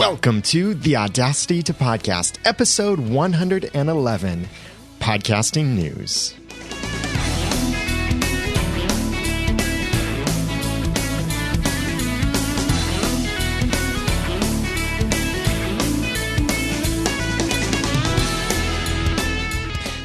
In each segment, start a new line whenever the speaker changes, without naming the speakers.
Welcome to the Audacity to Podcast, episode 111, Podcasting News.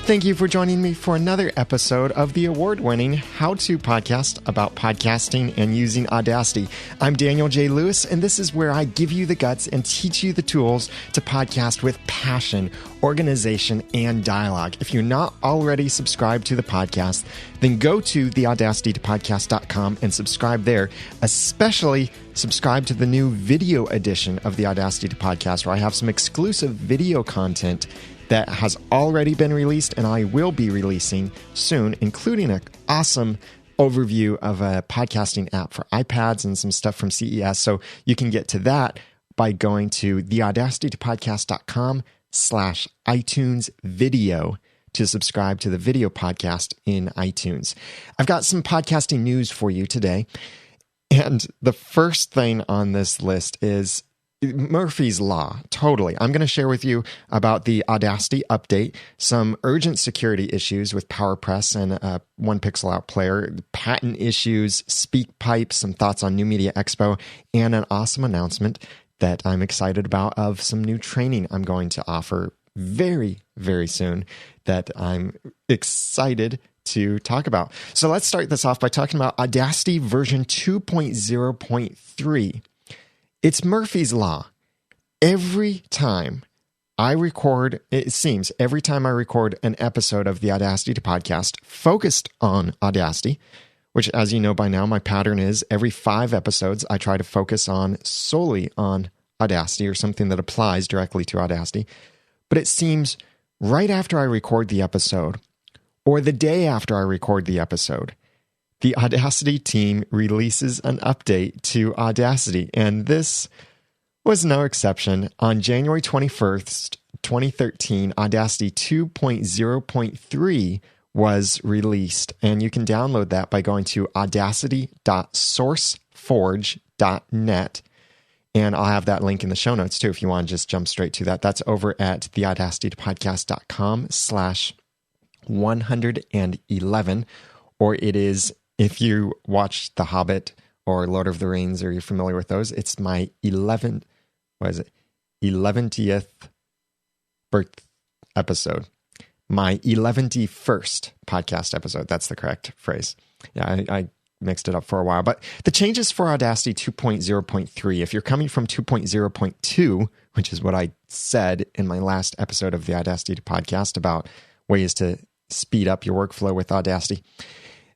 Thank you for joining me for another episode of the award-winning how-to podcast about podcasting and using Audacity. I'm Daniel J. Lewis, and this is where I give you the guts and teach you the tools to podcast with passion, organization, and dialogue. If you're not already subscribed to the podcast, then go to theaudacitytopodcast.com and subscribe there, especially subscribe to the new video edition of the Audacity to Podcast, where I have some exclusive video content that has already been released and I will be releasing soon, including an awesome overview of a podcasting app for iPads and some stuff from CES. So you can get to that by going to theaudacitytopodcast.com/iTunes video to subscribe to the video podcast in iTunes. I've got some podcasting news for you today. And the first thing on this list is Murphy's Law. Totally. I'm going to share with you about the Audacity update, some urgent security issues with PowerPress and One Pixel Out Player, patent issues, SpeakPipe, some thoughts on New Media Expo, and an awesome announcement that I'm excited about of some new training I'm going to offer very, very soon that I'm excited to talk about. So let's start this off by talking about Audacity version 2.0.3. It's Murphy's Law. Every time I record, it seems, every time I record an episode of the Audacity to Podcast focused on Audacity, which, as you know by now, my pattern is every 5 episodes, I try to focus on solely on Audacity or something that applies directly to Audacity. But it seems right after I record the episode, or the day after I record the episode, the Audacity team releases an update to Audacity, and this was no exception. On January 21st, 2013, Audacity 2.0.3 was released, and you can download that by going to audacity.sourceforge.net, and I'll have that link in the show notes too if you want to just jump straight to that. That's over at theaudacitytopodcast.com/111, or it is, if you watch The Hobbit or Lord of the Rings, or you're familiar with those, it's my 11th birth episode. My 11th podcast episode. That's the correct phrase. Yeah, I mixed it up for a while. But the changes for Audacity 2.0.3, if you're coming from 2.0.2, which is what I said in my last episode of the Audacity podcast about ways to speed up your workflow with Audacity,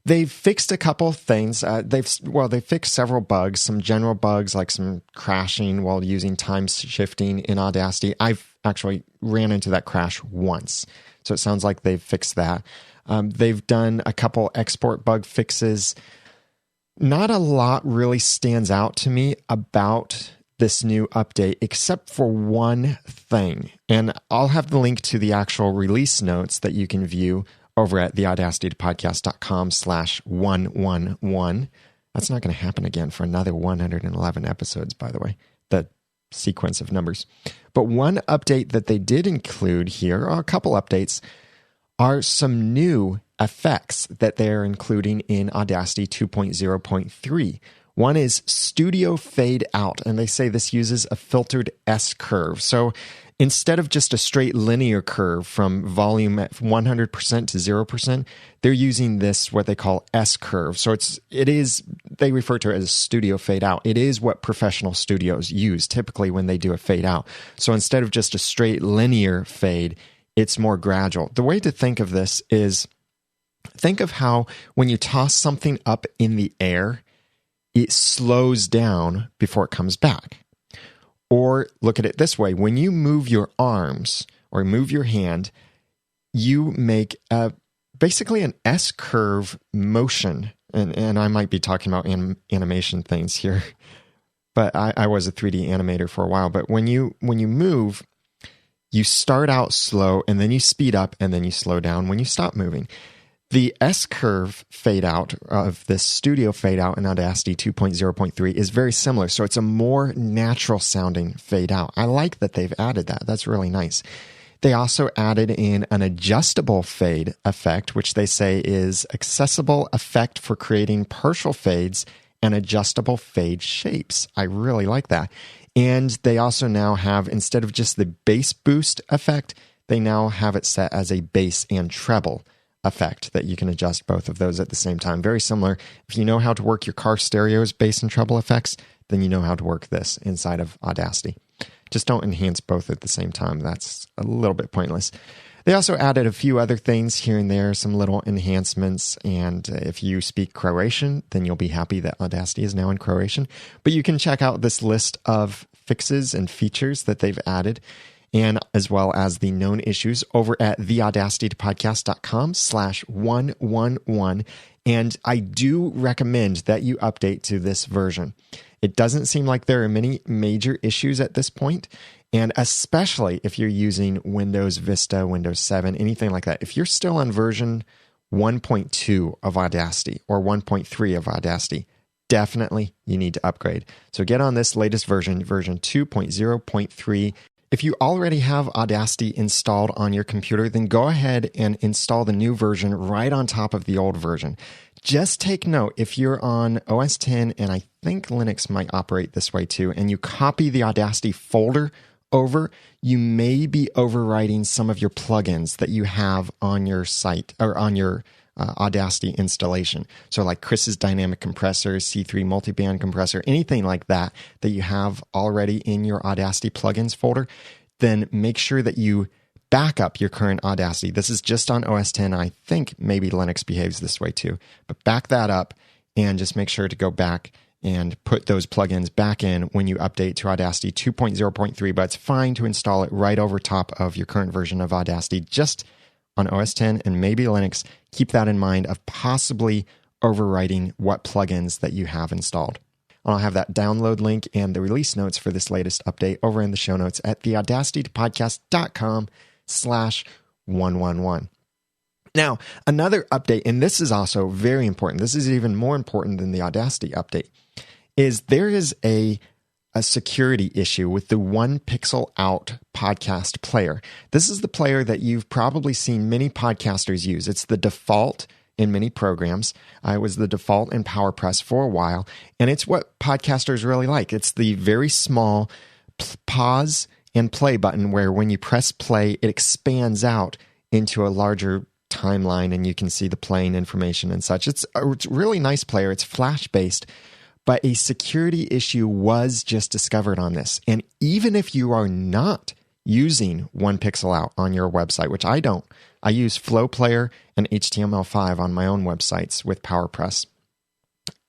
they've fixed a couple things. They've fixed several bugs, some general bugs like some crashing while using time shifting in Audacity. I've actually ran into that crash once, so it sounds like they've fixed that. They've done a couple export bug fixes. Not a lot really stands out to me about this new update, except for one thing. And I'll have the link to the actual release notes that you can view over at theaudacitytopodcast.com/111. That's not going to happen again for another 111 episodes, by the way, the sequence of numbers. But one update that they did include here, or a couple updates, are some new effects that they're including in Audacity 2.0.3. One is Studio Fade Out, and they say this uses a filtered S-curve. So instead of just a straight linear curve from volume at 100% to 0%, they're using this, what they call S-curve. So they refer to it as Studio Fade Out. It is what professional studios use typically when they do a fade out. So instead of just a straight linear fade, it's more gradual. The way to think of this is, think of how when you toss something up in the air, it slows down before it comes back. Or look at it this way. When you move your arms or move your hand, you make basically an S-curve motion. And I might be talking about animation things here, but I was a 3D animator for a while. But when you move, you start out slow and then you speed up and then you slow down when you stop moving. The S-curve fade out of this studio fade out in Audacity 2.0.3 is very similar. So it's a more natural sounding fade out. I like that they've added that. That's really nice. They also added in an adjustable fade effect, which they say is accessible effect for creating partial fades and adjustable fade shapes. I really like that. And they also now have, instead of just the bass boost effect, they now have it set as a bass and treble effect that you can adjust both of those at the same time. Very similar. If you know how to work your car stereo's bass and treble effects, then you know how to work this inside of Audacity. Just don't enhance both at the same time. That's a little bit pointless. They also added a few other things here and there, some little enhancements. And if you speak Croatian, then you'll be happy that Audacity is now in Croatian. But you can check out this list of fixes and features that they've added, and as well as the known issues over at theaudacitypodcast.com/111. And I do recommend that you update to this version. It doesn't seem like there are many major issues at this point, and especially if you're using Windows Vista, Windows 7, anything like that. If you're still on version 1.2 of Audacity or 1.3 of Audacity, definitely you need to upgrade. So get on this latest version, version 2.0.3. If you already have Audacity installed on your computer, then go ahead and install the new version right on top of the old version. Just take note, if you're on OS X, and I think Linux might operate this way too, and you copy the Audacity folder over, you may be overwriting some of your plugins that you have on your site or on your Audacity installation. So like Chris's dynamic compressor, C3 multiband compressor, anything like that that you have already in your Audacity plugins folder, then make sure that you back up your current Audacity. This is just on OS X. I think maybe Linux behaves this way too, but back that up and just make sure to go back and put those plugins back in when you update to Audacity 2.0.3, but it's fine to install it right over top of your current version of Audacity, just on OS X and maybe Linux. Keep that in mind of possibly overwriting what plugins that you have installed. I'll have that download link and the release notes for this latest update over in the show notes at theaudacitypodcast.com/111. Now, another update, and this is also very important, this is even more important than the Audacity update, is there is a security issue with the One Pixel Out podcast player. This is the player that you've probably seen many podcasters use. It's the default in many programs. It was the default in PowerPress for a while, and it's what podcasters really like. It's the very small pause and play button where when you press play, it expands out into a larger timeline and you can see the playing information and such. It's a really nice player. It's Flash-based, but a security issue was just discovered on this. And even if you are not using One Pixel Out on your website, which I don't, I use Flow Player and HTML5 on my own websites with PowerPress.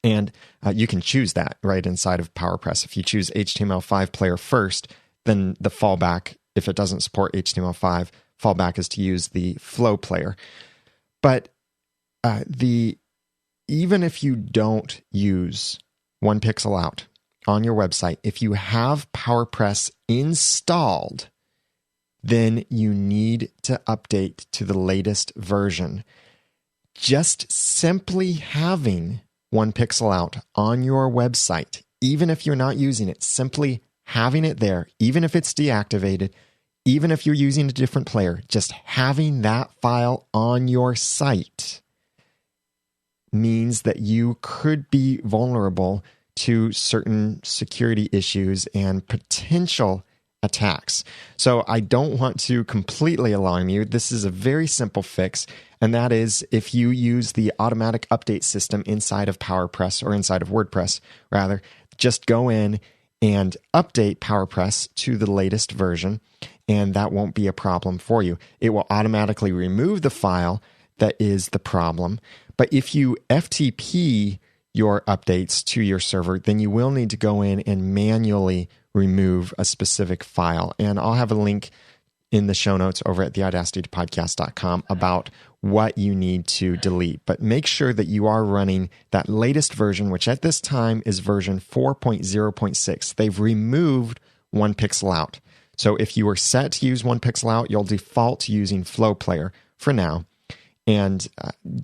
And you can choose that right inside of PowerPress. If you choose HTML5 player first, then the fallback, if it doesn't support HTML5, fallback is to use the Flow Player. But even if you don't use One Pixel Out on your website, if you have PowerPress installed, then you need to update to the latest version. Just simply having One Pixel Out on your website, even if you're not using it, simply having it there, even if it's deactivated, even if you're using a different player, just having that file on your site means that you could be vulnerable to certain security issues and potential attacks. So I don't want to completely alarm you. This is a very simple fix, and that is if you use the automatic update system inside of PowerPress, or inside of WordPress, rather, just go in and update PowerPress to the latest version, and that won't be a problem for you. It will automatically remove the file that is the problem. But if you FTP your updates to your server, then you will need to go in and manually remove a specific file. And I'll have a link in the show notes over at theaudacitypodcast.com about what you need to delete. But make sure that you are running that latest version, which at this time is version 4.0.6. They've removed One Pixel Out. So if you were set to use One Pixel Out, you'll default to using Flow Player for now. And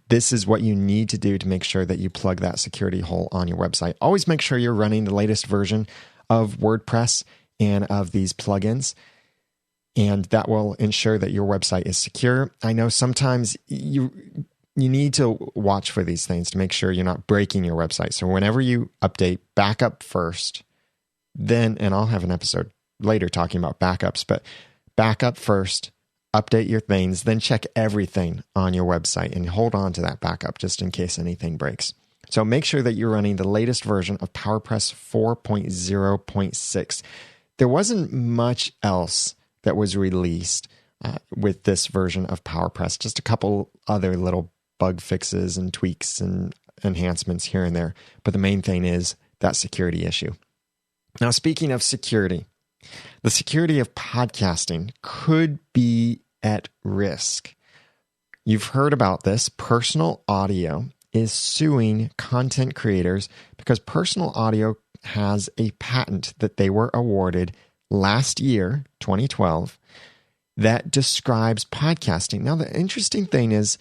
this is what you need to do to make sure that you plug that security hole on your website. Always make sure you're running the latest version of WordPress and of these plugins, and that will ensure that your website is secure. I know sometimes you need to watch for these things to make sure you're not breaking your website. So whenever you update, backup first, then, and I'll have an episode later talking about backups, but backup first, update your things, then check everything on your website and hold on to that backup just in case anything breaks. So make sure that you're running the latest version of PowerPress 4.0.6. There wasn't much else that was released with this version of PowerPress, just a couple other little bug fixes and tweaks and enhancements here and there. But the main thing is that security issue. Now, speaking of security, the security of podcasting could be at risk. You've heard about this. Personal Audio is suing content creators because Personal Audio has a patent that they were awarded last year, 2012, that describes podcasting. Now, the interesting thing is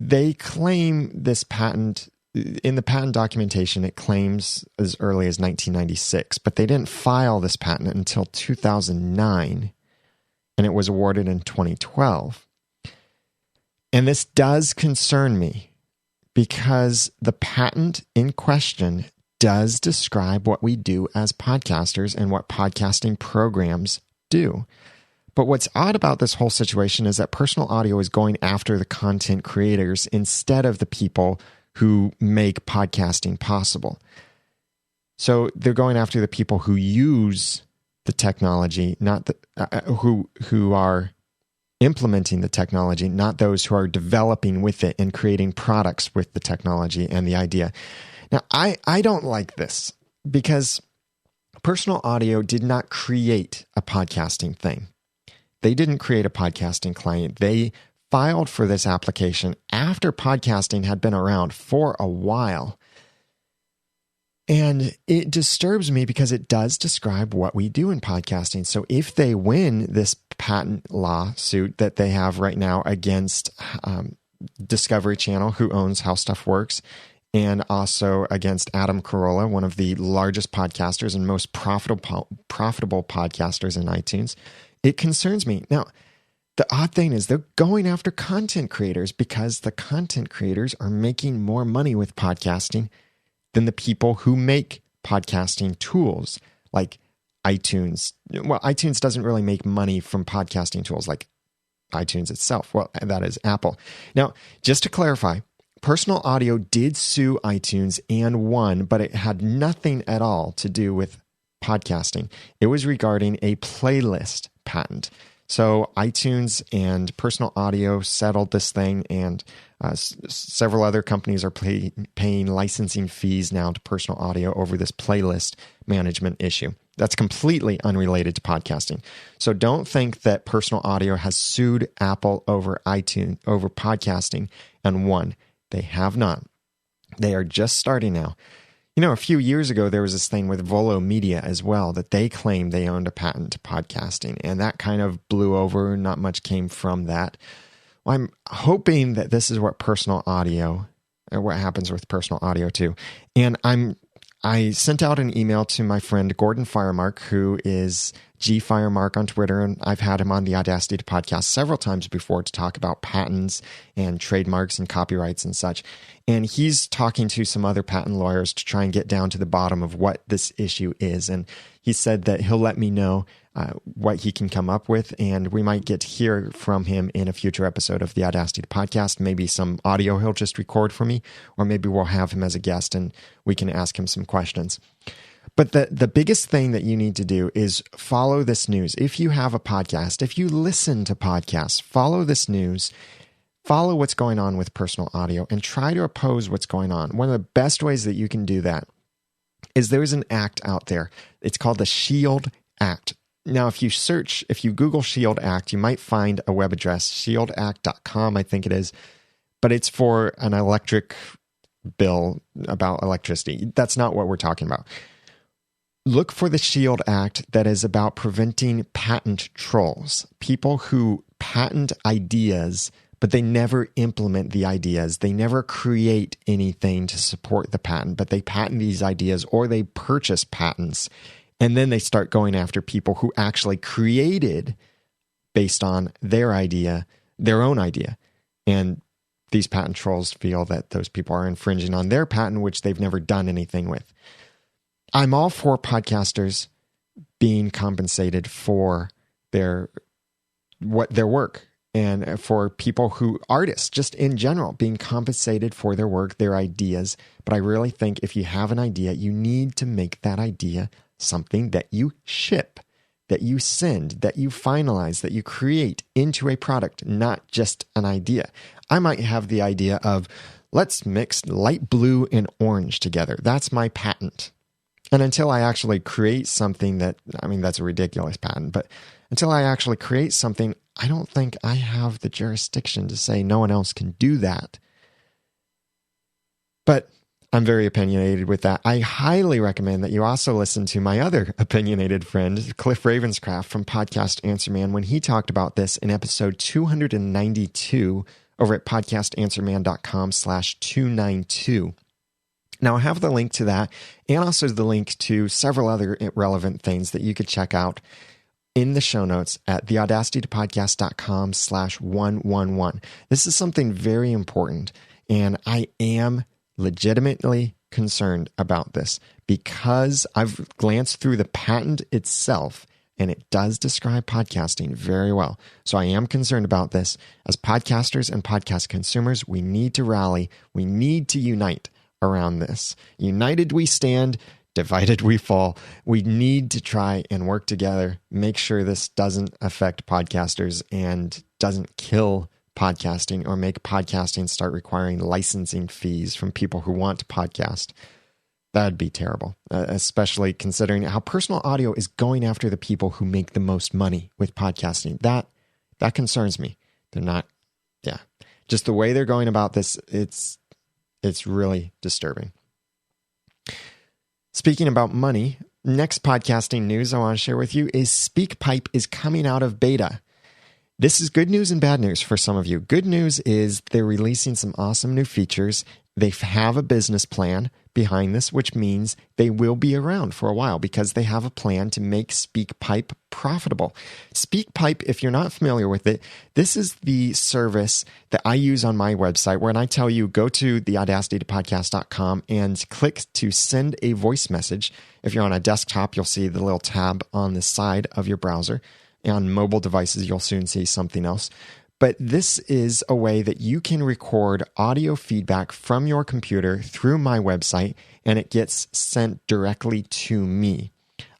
they claim this patent, in the patent documentation, it claims as early as 1996, but they didn't file this patent until 2009, and it was awarded in 2012. And this does concern me because the patent in question does describe what we do as podcasters and what podcasting programs do. But what's odd about this whole situation is that Personal Audio is going after the content creators instead of the people who make podcasting possible. So they're going after the people who use the technology, not the who are implementing the technology, not those who are developing with it and creating products with the technology and the idea. Now, I don't like this because Personal Audio did not create a podcasting thing. They didn't create a podcasting client. They filed for this application after podcasting had been around for a while. And it disturbs me because it does describe what we do in podcasting. So if they win this patent lawsuit that they have right now against Discovery Channel, who owns How Stuff Works, and also against Adam Carolla, one of the largest podcasters and most profitable podcasters in iTunes, it concerns me. Now, the odd thing is they're going after content creators because the content creators are making more money with podcasting than the people who make podcasting tools like iTunes. Well, iTunes doesn't really make money from podcasting tools like iTunes itself. Well, that is Apple. Now, just to clarify, Personal Audio did sue iTunes and won, but it had nothing at all to do with podcasting. It was regarding a playlist patent. So iTunes and Personal Audio settled this thing, and several other companies are paying licensing fees now to Personal Audio over this playlist management issue. That's completely unrelated to podcasting. So don't think that Personal Audio has sued Apple over iTunes, over podcasting, and won. They have not. They are just starting now. You know, a few years ago, there was this thing with Volo Media as well, that they claimed they owned a patent to podcasting, and that kind of blew over. Not much came from that. Well, I'm hoping that this is what Personal Audio, or what happens with Personal Audio too. And I sent out an email to my friend Gordon Firemark, who is G Firemark on Twitter, and I've had him on the Audacity podcast several times before to talk about patents and trademarks and copyrights and such. And he's talking to some other patent lawyers to try and get down to the bottom of what this issue is. And he said that he'll let me know what he can come up with, and we might get to hear from him in a future episode of the Audacity podcast. Maybe some audio he'll just record for me, or maybe we'll have him as a guest and we can ask him some questions. But the biggest thing that you need to do is follow this news. If you have a podcast, if you listen to podcasts, follow this news, follow what's going on with Personal Audio, and try to oppose what's going on. One of the best ways that you can do that is there's an act out there. It's called the SHIELD Act. Now, if you Google SHIELD Act, you might find a web address, shieldact.com, I think it is, but it's for an electric bill about electricity. That's not what we're talking about. Look for the SHIELD Act that is about preventing patent trolls, people who patent ideas but they never implement the ideas. They never create anything to support the patent, but they patent these ideas or they purchase patents. And then they start going after people who actually created based on their idea, their own idea. And these patent trolls feel that those people are infringing on their patent, which they've never done anything with. I'm all for podcasters being compensated for their work, and for people artists, just in general, being compensated for their work, their ideas. But I really think if you have an idea, you need to make that idea something that you ship, that you send, that you finalize, that you create into a product, not just an idea. I might have the idea of, let's mix light blue and orange together. That's my patent. And until I actually create something that's a ridiculous patent, but until I actually create something, I don't think I have the jurisdiction to say no one else can do that. But I'm very opinionated with that. I highly recommend that you also listen to my other opinionated friend, Cliff Ravenscraft from Podcast Answer Man, when he talked about this in episode 292 over at podcastanswerman.com/292. Now, I have the link to that and also the link to several other relevant things that you could check out in the show notes at theaudacitypodcast.com/111. This is something very important, and I am legitimately concerned about this because I've glanced through the patent itself, and it does describe podcasting very well. So I am concerned about this. As podcasters and podcast consumers, we need to rally. We need to unite around this. United we stand, divided we fall. We need to try and work together, make sure this doesn't affect podcasters and doesn't kill podcasting or make podcasting start requiring licensing fees from people who want to podcast. That'd be terrible, especially considering how personal audio is going after the people who make the most money with podcasting. That concerns me. They're not, just the way they're going about this, it's really disturbing. Speaking about money, next podcasting news I want to share with you is SpeakPipe is coming out of beta. This is good news and bad news for some of you. Good news is they're releasing some awesome new features. They have a business plan behind this, which means they will be around for a while because they have a plan to make SpeakPipe profitable. SpeakPipe, if you're not familiar with it, this is the service that I use on my website when I tell you go to theaudacitypodcast.com and click to send a voice message. If you're on a desktop, you'll see the little tab on the side of your browser. On mobile devices, you'll soon see something else. But this is a way that you can record audio feedback from your computer through my website, and it gets sent directly to me.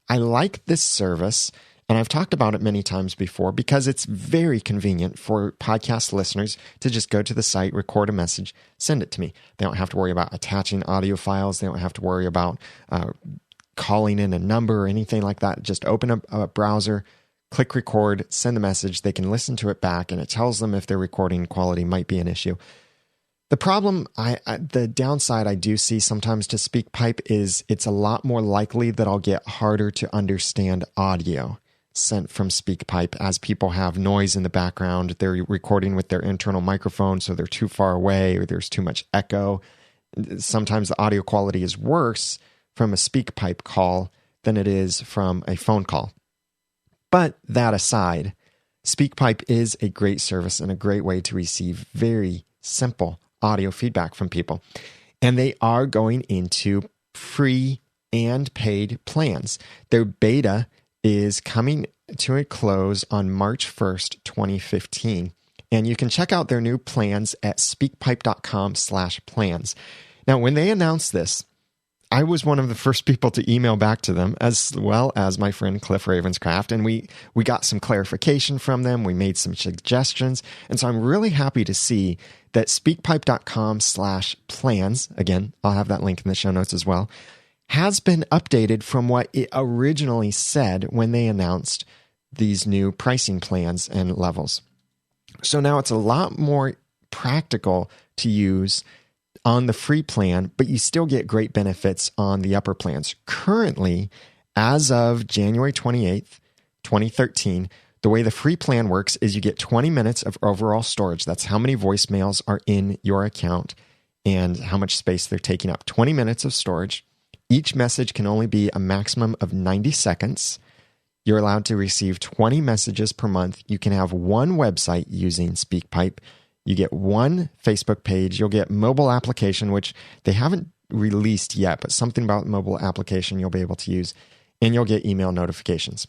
I like this service, and I've talked about it many times before because it's very convenient for podcast listeners to just go to the site, record a message, send it to me. They don't have to worry about attaching audio files. They don't have to worry about calling in a number or anything like that. Just open a browser, click record, send the message. They can listen to it back, and it tells them if their recording quality might be an issue. The problem, the downside I do see sometimes to SpeakPipe is it's a lot more likely that I'll get harder to understand audio sent from SpeakPipe as people have noise in the background. They're recording with their internal microphone, so they're too far away or there's too much echo. Sometimes the audio quality is worse from a SpeakPipe call than it is from a phone call. But that aside, SpeakPipe is a great service and a great way to receive very simple audio feedback from people. And they are going into free and paid plans. Their beta is coming to a close on March 1st, 2015. And you can check out their new plans at speakpipe.com/plans. Now, when they announced this, I was one of the first people to email back to them, as well as my friend Cliff Ravenscraft, and we got some clarification from them. We made some suggestions, and so I'm really happy to see that speakpipe.com/plans, again, I'll have that link in the show notes as well, has been updated from what it originally said when they announced these new pricing plans and levels. So now it's a lot more practical to use on the free plan, but you still get great benefits on the upper plans. Currently, as of January 28th, 2013, The way the free plan works is you get 20 minutes of overall storage. That's how many voicemails are in your account and how much space they're taking up. 20 minutes of storage. Each message can only be a maximum of 90 seconds. You're allowed to receive 20 messages per month. You can have one website using SpeakPipe. You get one Facebook page. You'll get mobile application, which they haven't released yet, but something about mobile application you'll be able to use. And you'll get email notifications.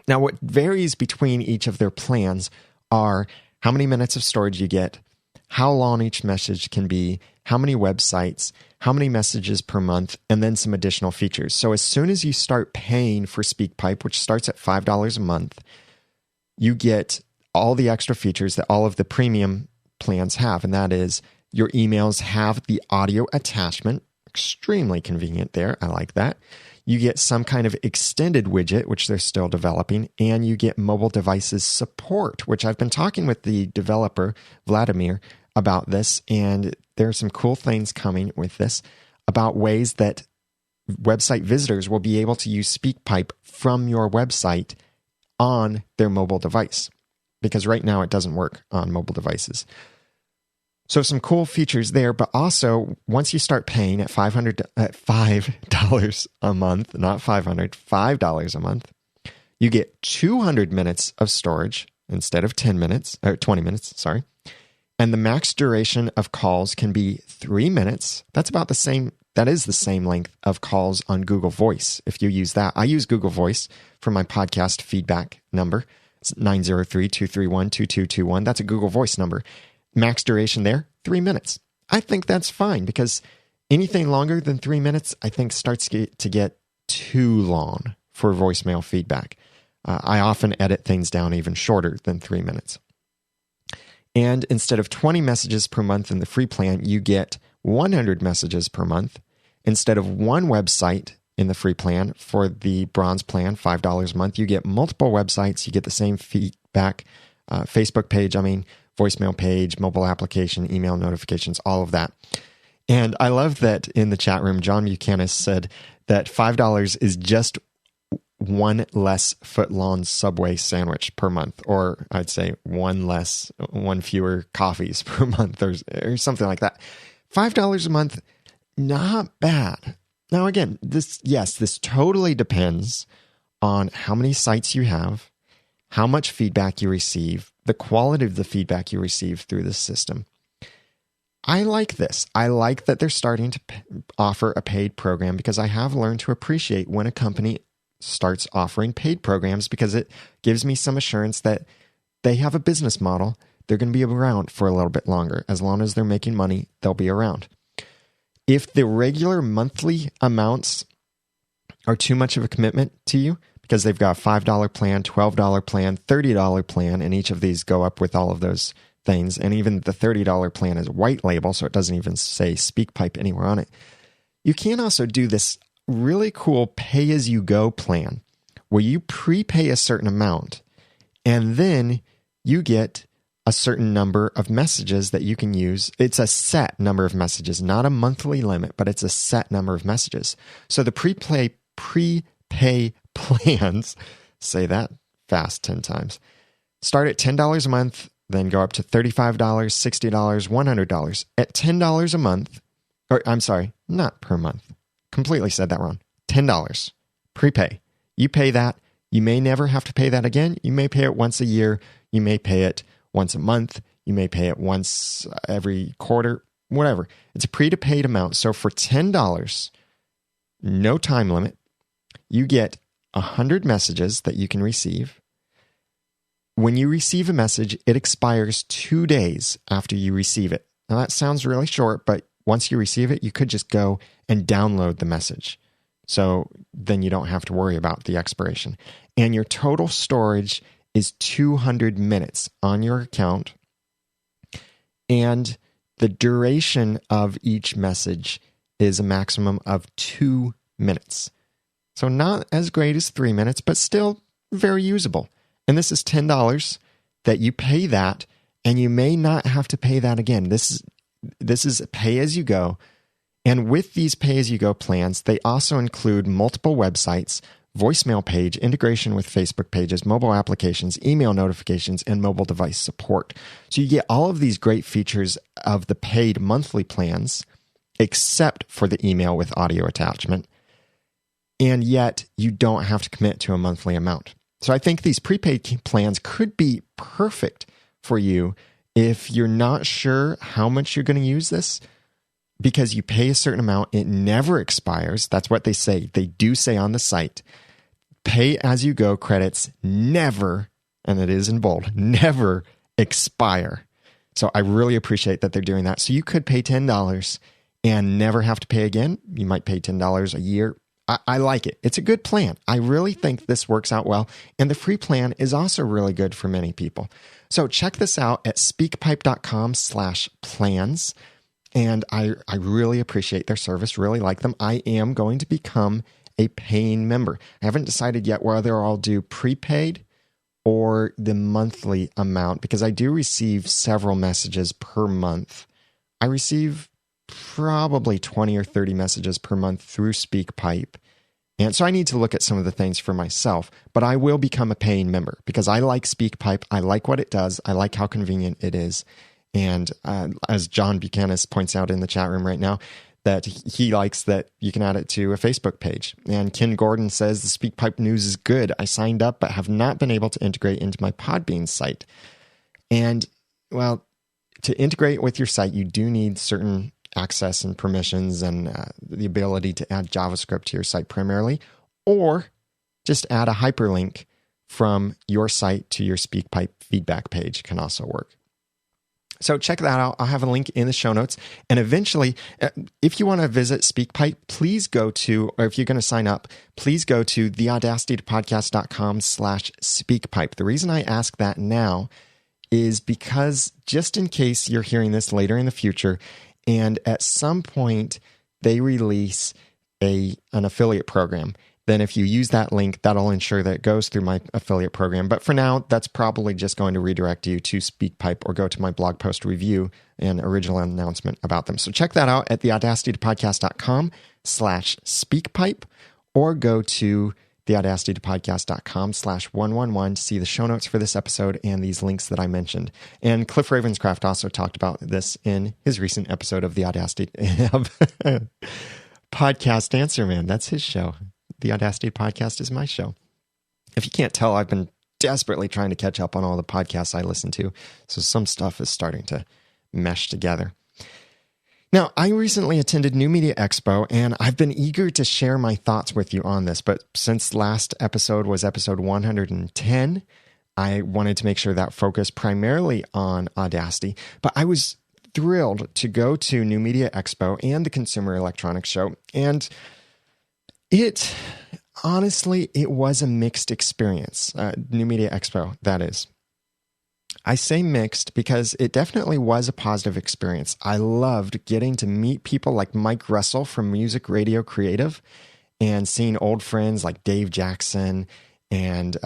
Now, what varies between each of their plans are how many minutes of storage you get, how long each message can be, how many websites, how many messages per month, and then some additional features. So as soon as you start paying for SpeakPipe, which starts at $5 a month, you get all the extra features that all of the premium plans have, and that is your emails have the audio attachment. Extremely convenient there. I like that. You get some kind of extended widget, which they're still developing, and you get mobile devices support, which I've been talking with the developer, Vladimir, about this, and there are some cool things coming with this about ways that website visitors will be able to use SpeakPipe from your website on their mobile device, because right now it doesn't work on mobile devices. So some cool features there, but also once you start paying at $5 a month, not $500, $5 a month, you get 200 minutes of storage instead of 20 minutes, sorry. And the max duration of calls can be 3 minutes. That is the same length of calls on Google Voice. If you use that, I use Google Voice for my podcast feedback number. It's 903-231-2221. That's a Google Voice number. Max duration there, 3 minutes. I think that's fine because anything longer than 3 minutes, I think starts to get too long for voicemail feedback. I often edit things down even shorter than 3 minutes. And instead of 20 messages per month in the free plan, you get 100 messages per month. Instead of one website in the free plan for the bronze plan, $5 a month, you get multiple websites. You get the same feedback, Facebook page, voicemail page, mobile application, email notifications, all of that. And I love that in the chat room, John Buchanan said that $5 is just one less foot-long Subway sandwich per month, or I'd say one fewer coffees per month, or something like that. $5 a month, not bad. Now again, this totally depends on how many sites you have, how much feedback you receive, the quality of the feedback you receive through the system. I like this. I like that they're starting to offer a paid program because I have learned to appreciate when a company starts offering paid programs because it gives me some assurance that they have a business model. They're going to be around for a little bit longer. As long as they're making money, they'll be around. If the regular monthly amounts are too much of a commitment to you, because they've got a $5 plan, $12 plan, $30 plan, and each of these go up with all of those things. And even the $30 plan is white label, so it doesn't even say SpeakPipe anywhere on it. You can also do this really cool pay-as-you-go plan where you prepay a certain amount, and then you get a certain number of messages that you can use. It's a set number of messages, not a monthly limit, but it's a set number of messages. So the prepay plans, say that fast 10 times, start at $10 a month, then go up to $35, $60, $100. At $10 a month, or I'm sorry, not per month. Completely said that wrong. $10 prepay. You pay that. You may never have to pay that again. You may pay it once a year. You may pay it once a month. You may pay it once every quarter, whatever. It's a pre-to-paid amount. So for $10, no time limit, you get 100 messages that you can receive. When you receive a message, it expires 2 days after you receive it. Now that sounds really short, but once you receive it, you could just go and download the message. So then you don't have to worry about the expiration. And your total storage is 200 minutes on your account. And the duration of each message is a maximum of 2 minutes. So not as great as 3 minutes, but still very usable. And this is $10 that you pay that, and you may not have to pay that again. This is pay as you go. And with these pay as you go plans, they also include multiple websites, voicemail page, integration with Facebook pages, mobile applications, email notifications, and mobile device support. So you get all of these great features of the paid monthly plans, except for the email with audio attachment. And yet you don't have to commit to a monthly amount. So I think these prepaid plans could be perfect for you if you're not sure how much you're going to use this, because you pay a certain amount, it never expires. That's what they say. They do say on the site, pay as you go credits never, and it is in bold, never expire. So I really appreciate that they're doing that. So you could pay $10 and never have to pay again. You might pay $10 a year. I like it. It's a good plan. I really think this works out well. And the free plan is also really good for many people. So check this out at speakpipe.com/plans. And I really appreciate their service, really like them. I am going to become a paying member. I haven't decided yet whether I'll do prepaid or the monthly amount, because I do receive several messages per month. I receive probably 20 or 30 messages per month through SpeakPipe. And so I need to look at some of the things for myself, but I will become a paying member because I like SpeakPipe. I like what it does. I like how convenient it is. And as John Buchanan points out in the chat room right now, that he likes that you can add it to a Facebook page. And Ken Gordon says, the SpeakPipe news is good. I signed up, but have not been able to integrate into my Podbean site. And, well, to integrate with your site, you do need certain access and permissions and the ability to add JavaScript to your site primarily, or just add a hyperlink from your site to your SpeakPipe feedback page can also work. So check that out. I'll have a link in the show notes. And eventually, if you want to visit SpeakPipe, please go to, or if you're going to sign up, please go to theaudacitypodcast.com/SpeakPipe. The reason I ask that now is because just in case you're hearing this later in the future, and at some point they release an affiliate program, then if you use that link, that'll ensure that it goes through my affiliate program. But for now, that's probably just going to redirect you to SpeakPipe or go to my blog post review and original announcement about them. So check that out at theaudacitypodcast.com/SpeakPipe, or go to theaudacitypodcast.com/111 to see the show notes for this episode and these links that I mentioned. And Cliff Ravenscraft also talked about this in his recent episode of the Audacity Podcast Answer Man. That's his show. The Audacity Podcast is my show. If you can't tell, I've been desperately trying to catch up on all the podcasts I listen to, so some stuff is starting to mesh together. Now, I recently attended New Media Expo, and I've been eager to share my thoughts with you on this, but since last episode was episode 110, I wanted to make sure that focused primarily on Audacity, but I was thrilled to go to New Media Expo and the Consumer Electronics Show, and it was a mixed experience. New Media Expo, that is. I say mixed because it definitely was a positive experience. I loved getting to meet people like Mike Russell from Music Radio Creative and seeing old friends like Dave Jackson and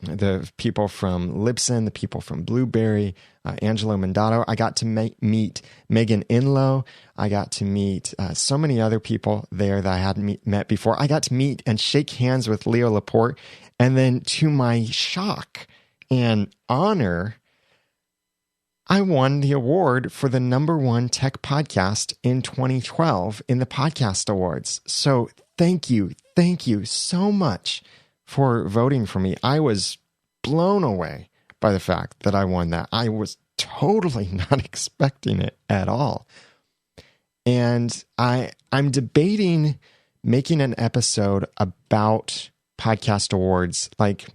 the people from Libsyn, the people from Blueberry, Angelo Mandato. I got to meet Megan Inlow. I got to meet so many other people there that I hadn't met before. I got to meet and shake hands with Leo Laporte. And then to my shock and honor, I won the award for the #1 tech podcast in 2012 in the Podcast Awards. So thank you so much for voting for me. I was blown away by the fact that I won that. I was totally not expecting it at all. And I'm debating making an episode about podcast awards, like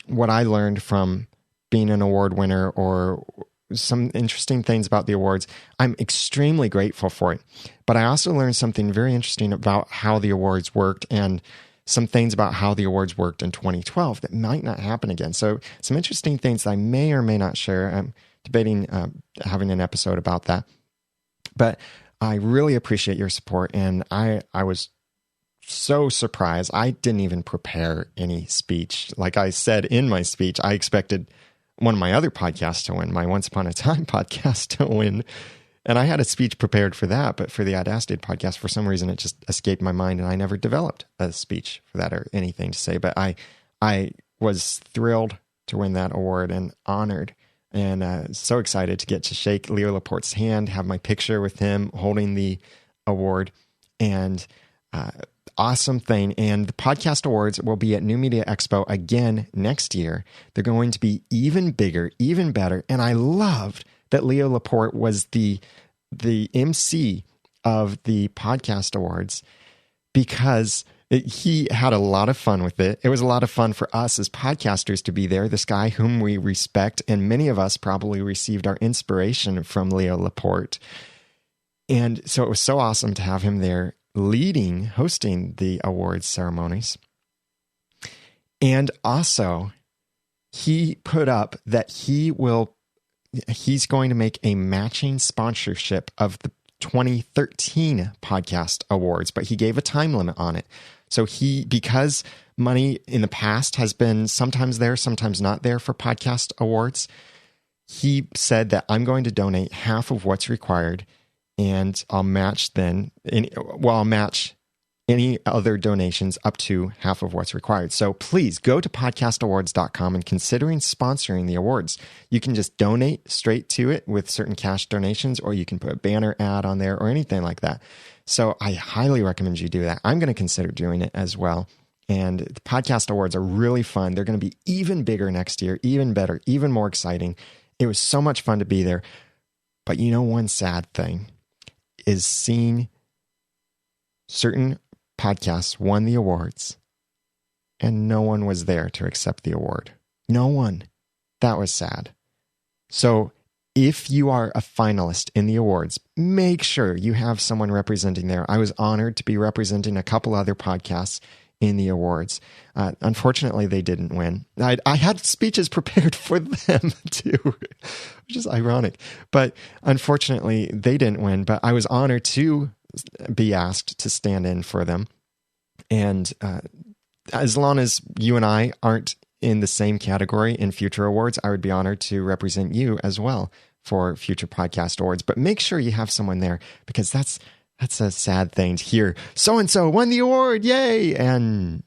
what I learned from being an award winner or some interesting things about the awards. I'm extremely grateful for it. But I also learned something very interesting about how the awards worked and some things about how the awards worked in 2012 that might not happen again. So some interesting things that I may or may not share. I'm debating having an episode about that. But I really appreciate your support. And I was so surprised. I didn't even prepare any speech. Like I said in my speech, I expected one of my other podcasts to win, my Once Upon a Time podcast to win. And I had a speech prepared for that, but for the Audacity podcast, for some reason, it just escaped my mind, and I never developed a speech for that or anything to say. But I was thrilled to win that award and honored, and so excited to get to shake Leo Laporte's hand, have my picture with him holding the award, and awesome thing. And the podcast awards will be at New Media Expo again next year. They're going to be even bigger, even better. And I loved that Leo Laporte was the MC of the podcast awards, because he had a lot of fun with it. It was a lot of fun for us as podcasters to be there. This guy whom we respect, and many of us probably received our inspiration from Leo Laporte. And so it was so awesome to have him there hosting the awards ceremonies. And also, he put up that he's going to make a matching sponsorship of the 2013 podcast awards, but he gave a time limit on it. So because money in the past has been sometimes there, sometimes not there for podcast awards, he said that I'm going to donate half of what's required, and I'll match I'll match any other donations up to half of what's required. So please go to podcastawards.com and considering sponsoring the awards. You can just donate straight to it with certain cash donations, or you can put a banner ad on there or anything like that. So I highly recommend you do that. I'm going to consider doing it as well. And the podcast awards are really fun. They're going to be even bigger next year, even better, even more exciting. It was so much fun to be there. But one sad thing is seeing certain podcasts won the awards and no one was there to accept the award. No one. That was sad. So if you are a finalist in the awards, make sure you have someone representing there. I was honored to be representing a couple other podcasts in the awards. Unfortunately, they didn't win. I had speeches prepared for them too, which is ironic. But unfortunately, they didn't win. But I was honored to be asked to stand in for them. And as long as you and I aren't in the same category in future awards, I would be honored to represent you as well for future podcast awards. But make sure you have someone there, because that's a sad thing to hear. So-and-so won the award, yay! And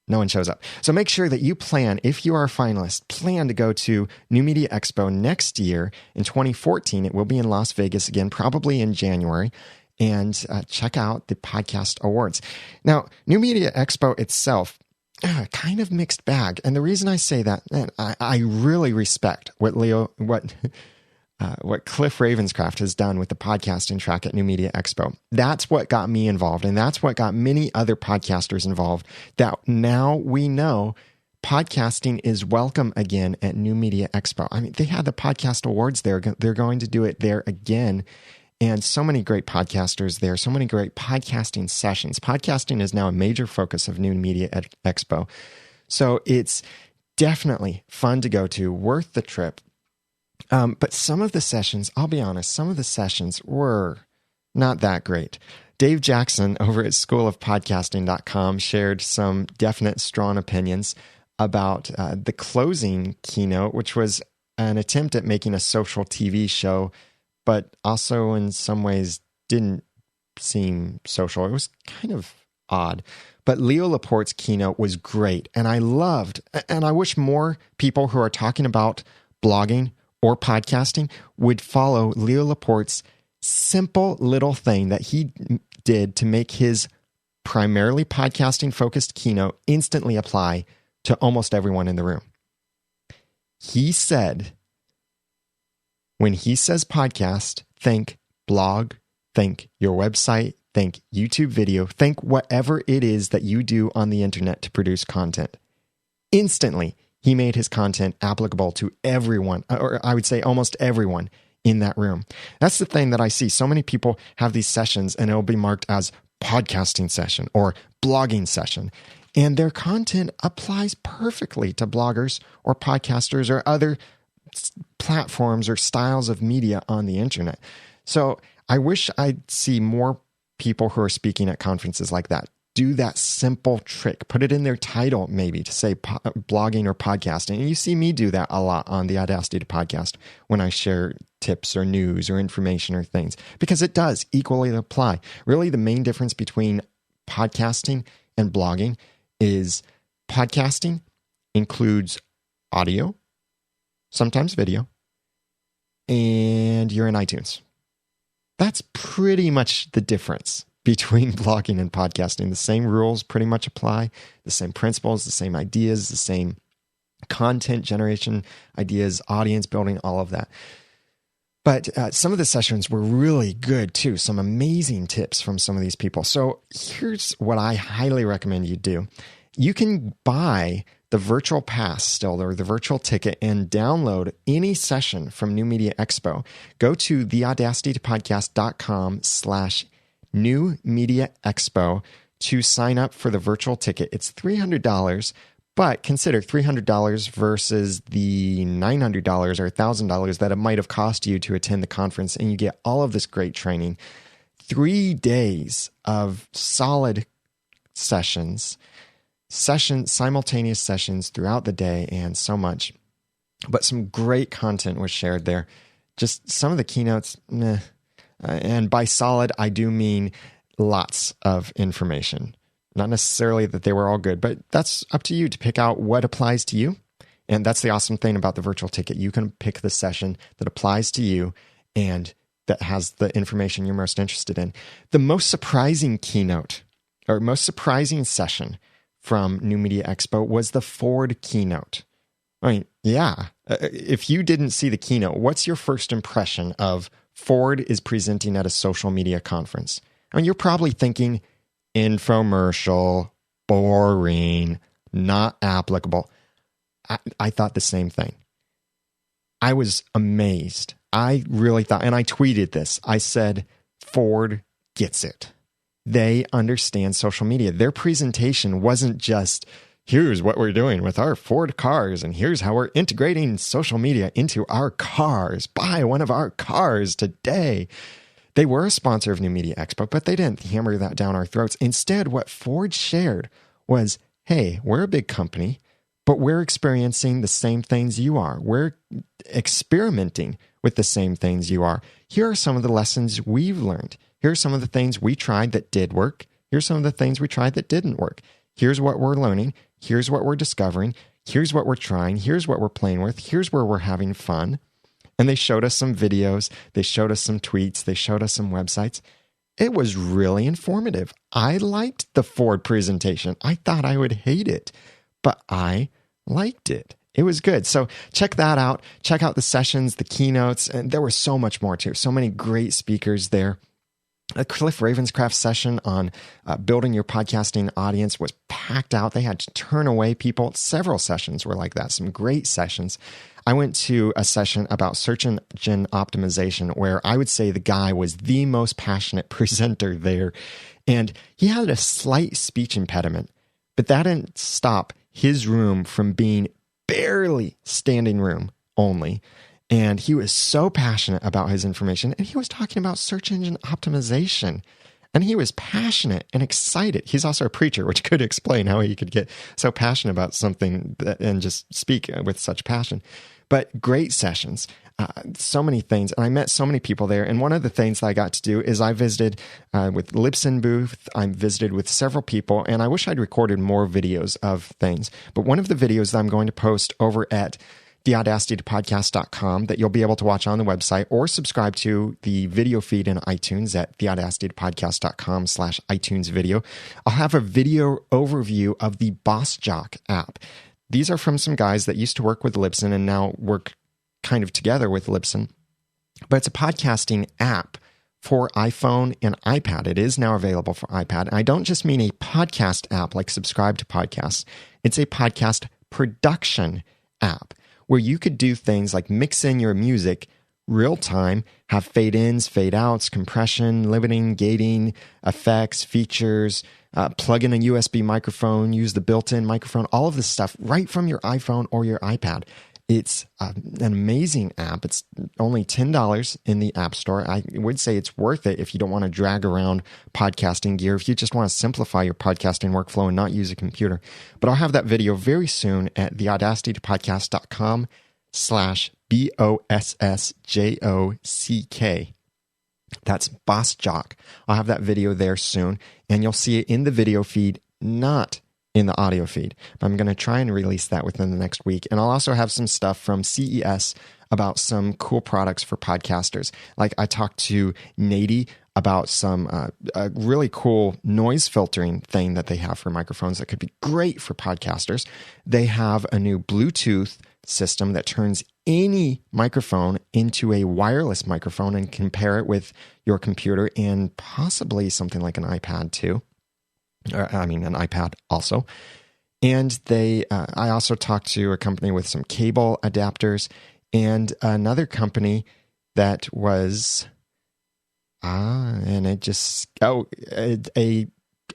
no one shows up. So make sure that you plan, if you are a finalist, plan to go to New Media Expo next year in 2014. It will be in Las Vegas again, probably in January. And check out the podcast awards. Now, New Media Expo itself, kind of mixed bag. And the reason I say that, I really respect what Cliff Ravenscraft has done with the podcasting track at New Media Expo. That's what got me involved, and that's what got many other podcasters involved, that now we know podcasting is welcome again at New Media Expo. I mean, they had the podcast awards there. They're going to do it there again. And so many great podcasters there, so many great podcasting sessions. Podcasting is now a major focus of New Media Expo. So it's definitely fun to go to, worth the trip. But some of the sessions, I'll be honest, some of the sessions were not that great. Dave Jackson over at schoolofpodcasting.com shared some definite strong opinions about the closing keynote, which was an attempt at making a social TV show, but also in some ways didn't seem social. It was kind of odd. But Leo Laporte's keynote was great, and I loved, and I wish more people who are talking about blogging or podcasting would follow Leo Laporte's simple little thing that he did to make his primarily podcasting-focused keynote instantly apply to almost everyone in the room. He said, when he says podcast, think blog, think your website, think YouTube video, think whatever it is that you do on the internet to produce content. Instantly, he made his content applicable to everyone, or I would say almost everyone in that room. That's the thing that I see. So many people have these sessions and it'll be marked as podcasting session or blogging session. And their content applies perfectly to bloggers or podcasters or other platforms or styles of media on the internet. So I wish I'd see more people who are speaking at conferences like that do that simple trick. Put it in their title, maybe, to say blogging or podcasting. And you see me do that a lot on the Audacity podcast when I share tips or news or information or things, because it does equally apply. Really, the main difference between podcasting and blogging is podcasting includes audio, sometimes video, and you're in iTunes. That's pretty much the difference between blogging and podcasting. The same rules pretty much apply, the same principles, the same ideas, the same content generation ideas, audience building, all of that. But some of the sessions were really good too. Some amazing tips from some of these people. So here's what I highly recommend you do. You can buy the virtual pass still, or the virtual ticket, and download any session from New Media Expo. Go to theaudacitypodcast.com/New Media Expo to sign up for the virtual ticket. It's $300, but consider $300 versus the $900 or $1,000 that it might have cost you to attend the conference, and you get all of this great training. 3 days of solid simultaneous sessions throughout the day, and so much. But some great content was shared there. Just some of the keynotes, meh. And by solid, I do mean lots of information. Not necessarily that they were all good, but that's up to you to pick out what applies to you. And that's the awesome thing about the virtual ticket. You can pick the session that applies to you and that has the information you're most interested in. The most surprising keynote, or most surprising session from New Media Expo, was the Ford keynote. I mean, yeah. If you didn't see the keynote, what's your first impression of Ford is presenting at a social media conference? I mean, you're probably thinking infomercial, boring, not applicable. I thought the same thing. I was amazed. I really thought, and I tweeted this, I said, Ford gets it. They understand social media. Their presentation wasn't just, here's what we're doing with our Ford cars, and here's how we're integrating social media into our cars. Buy one of our cars today. They were a sponsor of New Media Expo, but they didn't hammer that down our throats. Instead, what Ford shared was, hey, we're a big company, but we're experiencing the same things you are. We're experimenting with the same things you are. Here are some of the lessons we've learned. Here are some of the things we tried that did work. Here's some of the things we tried that didn't work. Here's what we're learning. Here's what we're discovering. Here's what we're trying. Here's what we're playing with. Here's where we're having fun. And they showed us some videos. They showed us some tweets. They showed us some websites. It was really informative. I liked the Ford presentation. I thought I would hate it, but I liked it. It was good. So check that out. Check out the sessions, the keynotes, and there was so much more too. So many great speakers there. A Cliff Ravenscraft session on building your podcasting audience was packed out. They had to turn away people. Several sessions were like that. Some great sessions. I went to a session about search engine optimization where I would say the guy was the most passionate presenter there. And he had a slight speech impediment, but that didn't stop his room from being barely standing room only. And he was so passionate about his information, and he was talking about search engine optimization. And he was passionate and excited. He's also a preacher, which could explain how he could get so passionate about something and just speak with such passion. But great sessions, so many things. And I met so many people there. And one of the things that I got to do is I visited with Libsyn booth. I visited with several people, and I wish I'd recorded more videos of things. But one of the videos that I'm going to post over at theaudacitypodcast.com that you'll be able to watch on the website or subscribe to the video feed in iTunes at theaudacitypodcast.com/iTunes video. I'll have a video overview of the Boss Jock app. These are from some guys that used to work with Libsyn and now work kind of together with Libsyn. But it's a podcasting app for iPhone and iPad. It is now available for iPad. And I don't just mean a podcast app like Subscribe to Podcasts. It's a podcast production app where you could do things like mix in your music real time, have fade ins, fade outs, compression, limiting, gating, effects, features, plug in a USB microphone, use the built-in microphone, all of this stuff right from your iPhone or your iPad. It's an amazing app. It's only $10 in the App Store. I would say it's worth it if you don't want to drag around podcasting gear, if you just want to simplify your podcasting workflow and not use a computer. But I'll have that video very soon at theaudacitypodcast.com/BOSSJOCK. That's Boss Jock. I'll have that video there soon, and you'll see it in the video feed, not in the audio feed. I'm going to try and release that within the next week. And I'll also have some stuff from CES about some cool products for podcasters. Like I talked to Nady about some a really cool noise filtering thing that they have for microphones that could be great for podcasters. They have a new Bluetooth system that turns any microphone into a wireless microphone and compare it with your computer and possibly something like an iPad too. An iPad also. And I also talked to a company with some cable adapters and another company that was, a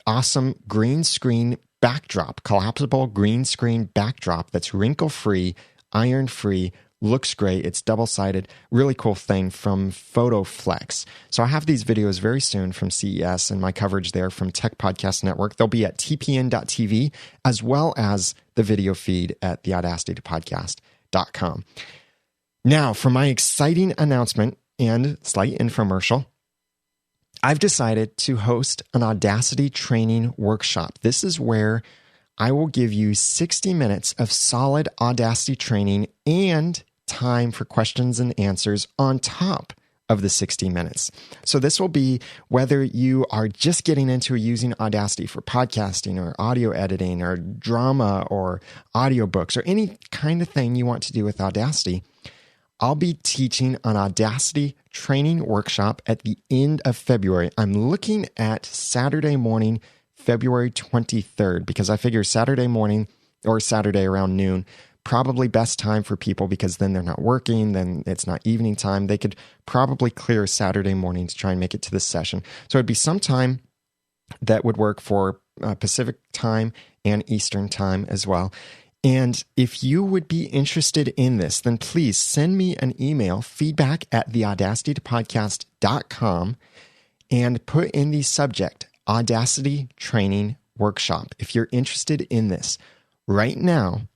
awesome green screen backdrop, collapsible green screen backdrop that's wrinkle-free, iron-free, looks great. It's double-sided. Really cool thing from PhotoFlex. So I have these videos very soon from CES and my coverage there from Tech Podcast Network. They'll be at tpn.tv as well as the video feed at theaudacitypodcast.com. Now, for my exciting announcement and slight infomercial, I've decided to host an Audacity training workshop. This is where I will give you 60 minutes of solid Audacity training and time for questions and answers on top of the 60 minutes. So this will be whether you are just getting into using Audacity for podcasting or audio editing or drama or audiobooks or any kind of thing you want to do with Audacity. I'll be teaching an Audacity training workshop at the end of February. I'm looking at Saturday morning, February 23rd, because I figure Saturday morning or Saturday around noon, probably best time for people because then they're not working, then it's not evening time. They could probably clear Saturday morning to try and make it to this session. So it'd be some time that would work for Pacific time and Eastern time as well. And if you would be interested in this, then please send me an email, feedback@theaudacitypodcast.com, and put in the subject, Audacity Training Workshop. If you're interested in this, right now,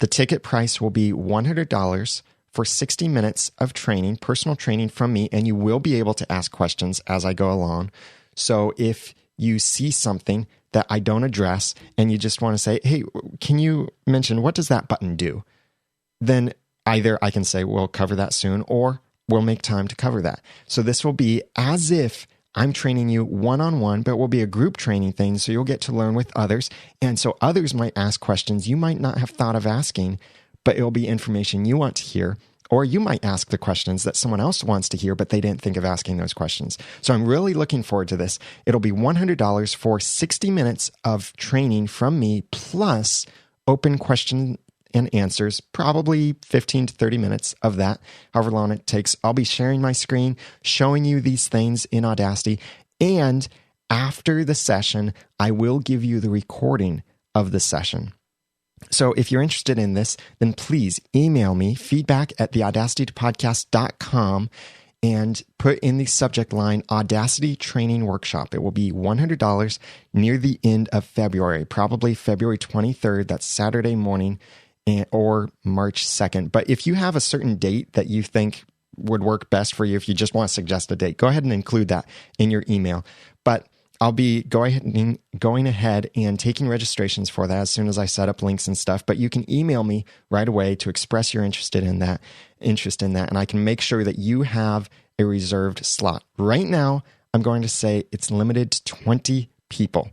the ticket price will be $100 for 60 minutes of training, personal training from me, and you will be able to ask questions as I go along. So if you see something that I don't address and you just want to say, hey, can you mention what does that button do? Then either I can say, we'll cover that soon, or we'll make time to cover that. So this will be as if I'm training you one-on-one, but it will be a group training thing, so you'll get to learn with others. And so others might ask questions you might not have thought of asking, but it'll be information you want to hear. Or you might ask the questions that someone else wants to hear, but they didn't think of asking those questions. So I'm really looking forward to this. It'll be $100 for 60 minutes of training from me, plus open question and answers, probably 15 to 30 minutes of that, however long it takes. I'll be sharing my screen, showing you these things in Audacity. And after the session, I will give you the recording of the session. So if you're interested in this, then please email me, feedback@theaudacitypodcast.com, and put in the subject line, Audacity Training Workshop. It will be $100 near the end of February, probably February 23rd. That's Saturday morning, or March 2nd. But if you have a certain date that you think would work best for you, if you just want to suggest a date, go ahead and include that in your email. But I'll be going ahead and taking registrations for that as soon as I set up links and stuff. But you can email me right away to express your interest in that, and I can make sure that you have a reserved slot. Right now, I'm going to say it's limited to 20 people.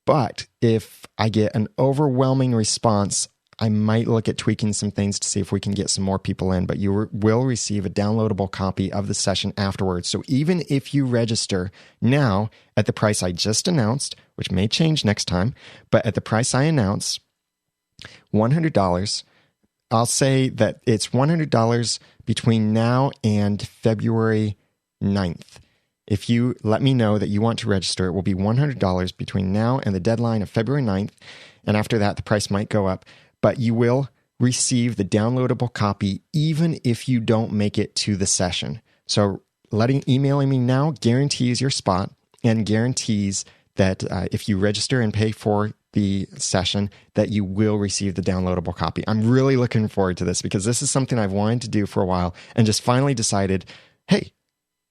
But if I get an overwhelming response, I might look at tweaking some things to see if we can get some more people in, but you will receive a downloadable copy of the session afterwards. So even if you register now at the price I just announced, which may change next time, but at the price I announced, $100, I'll say that it's $100 between now and February 9th. If you let me know that you want to register, it will be $100 between now and the deadline of February 9th. And after that, the price might go up. But you will receive the downloadable copy even if you don't make it to the session. So emailing me now guarantees your spot and guarantees that if you register and pay for the session, that you will receive the downloadable copy. I'm really looking forward to this because this is something I've wanted to do for a while and just finally decided, hey,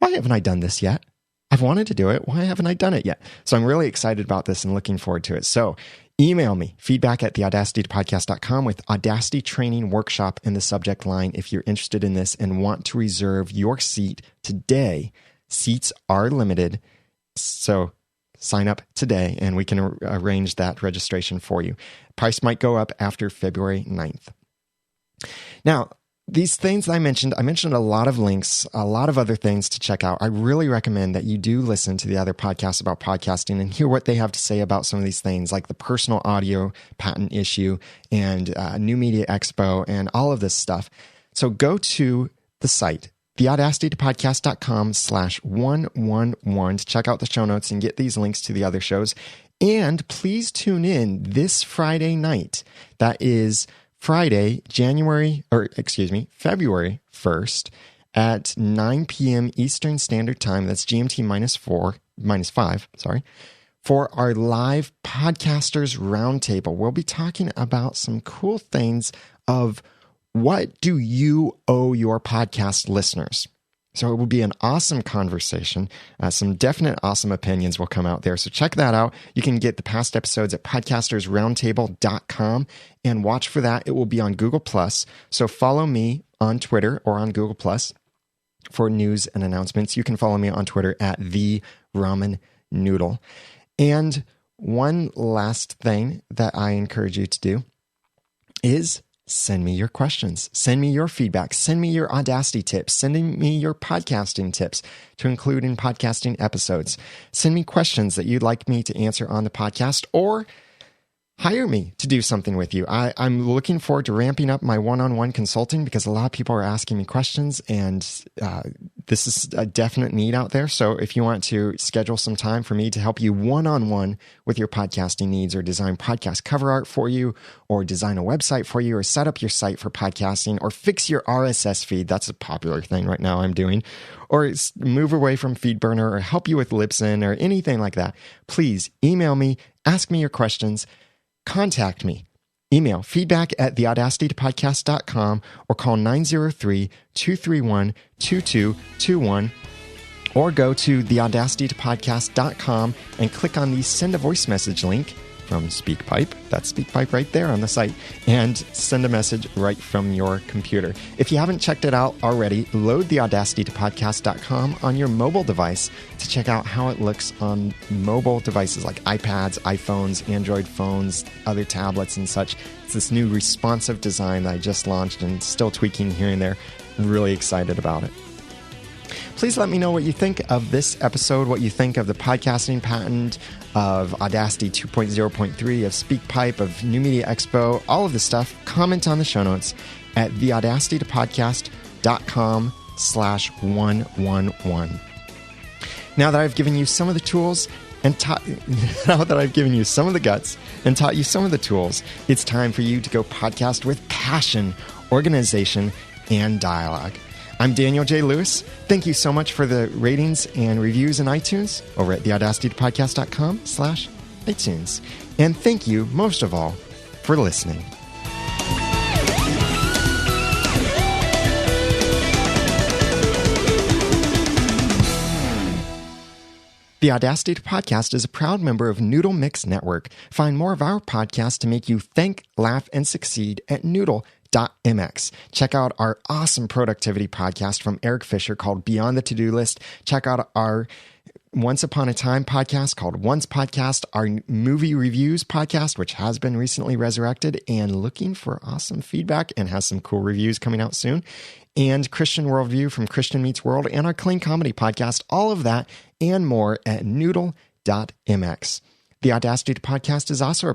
why haven't I done this yet? I've wanted to do it. Why haven't I done it yet? So I'm really excited about this and looking forward to it. So email me, feedback@theaudacitypodcast.com with Audacity Training Workshop in the subject line if you're interested in this and want to reserve your seat today. Seats are limited, so sign up today and we can arrange that registration for you. Price might go up after February 9th. Now, these things I mentioned a lot of links, a lot of other things to check out. I really recommend that you do listen to the other podcasts about podcasting and hear what they have to say about some of these things, like the personal audio patent issue and New Media Expo and all of this stuff. So go to the site, theaudacitypodcast.com/111 to check out the show notes and get these links to the other shows. And please tune in this Friday night. That is Friday, February 1st at 9 p.m. Eastern Standard Time. That's GMT -5, for our live Podcasters Roundtable. We'll be talking about some cool things of what do you owe your podcast listeners? So it will be an awesome conversation. Some definite awesome opinions will come out there. So check that out. You can get the past episodes at podcastersroundtable.com and watch for that. It will be on Google+. So follow me on Twitter or on Google+ for news and announcements. You can follow me on Twitter at @TheRamenNoodle. And one last thing that I encourage you to do is send me your questions. Send me your feedback. Send me your Audacity tips. Send me your podcasting tips to include in podcasting episodes. Send me questions that you'd like me to answer on the podcast, or hire me to do something with you. I'm looking forward to ramping up my one-on-one consulting because a lot of people are asking me questions, and this is a definite need out there. So if you want to schedule some time for me to help you one-on-one with your podcasting needs, or design podcast cover art for you, or design a website for you, or set up your site for podcasting, or fix your RSS feed, that's a popular thing right now I'm doing, or move away from FeedBurner, or help you with Libsyn, or anything like that, please email me, ask me your questions, contact me. Email feedback@theaudacitypodcast.com or call 903-231-2221, or go to theaudacitypodcast.com and click on the send a voice message link from SpeakPipe. That's SpeakPipe right there on the site, and send a message right from your computer. If you haven't checked it out already, load the audacitypodcast.com on your mobile device to check out how it looks on mobile devices like iPads, iPhones, Android phones, other tablets and such. It's this new responsive design that I just launched and still tweaking here and there. I'm really excited about it. Please let me know what you think of this episode, what you think of the podcasting patent, of Audacity 2.0.3, of SpeakPipe, of New Media Expo, all of this stuff. Comment on the show notes at theaudacitypodcast.com/111. Now that I've given you some of the tools and now that I've given you some of the guts and taught you some of the tools, it's time for you to go podcast with passion, organization, and dialogue. I'm Daniel J. Lewis. Thank you so much for the ratings and reviews in iTunes over at theaudacitypodcast.com/iTunes. And thank you, most of all, for listening. The Audacity Podcast is a proud member of Noodle Mix Network. Find more of our podcasts to make you think, laugh, and succeed at Noodle.mx. Check out our awesome productivity podcast from Eric Fisher called Beyond the To-Do List. Check out our Once Upon a Time podcast called Once Podcast, our movie reviews podcast, which has been recently resurrected and looking for awesome feedback and has some cool reviews coming out soon, and Christian Worldview from Christian Meets World, and our Clean Comedy podcast. All of that and more at Noodle.mx. The Audacity Podcast is also a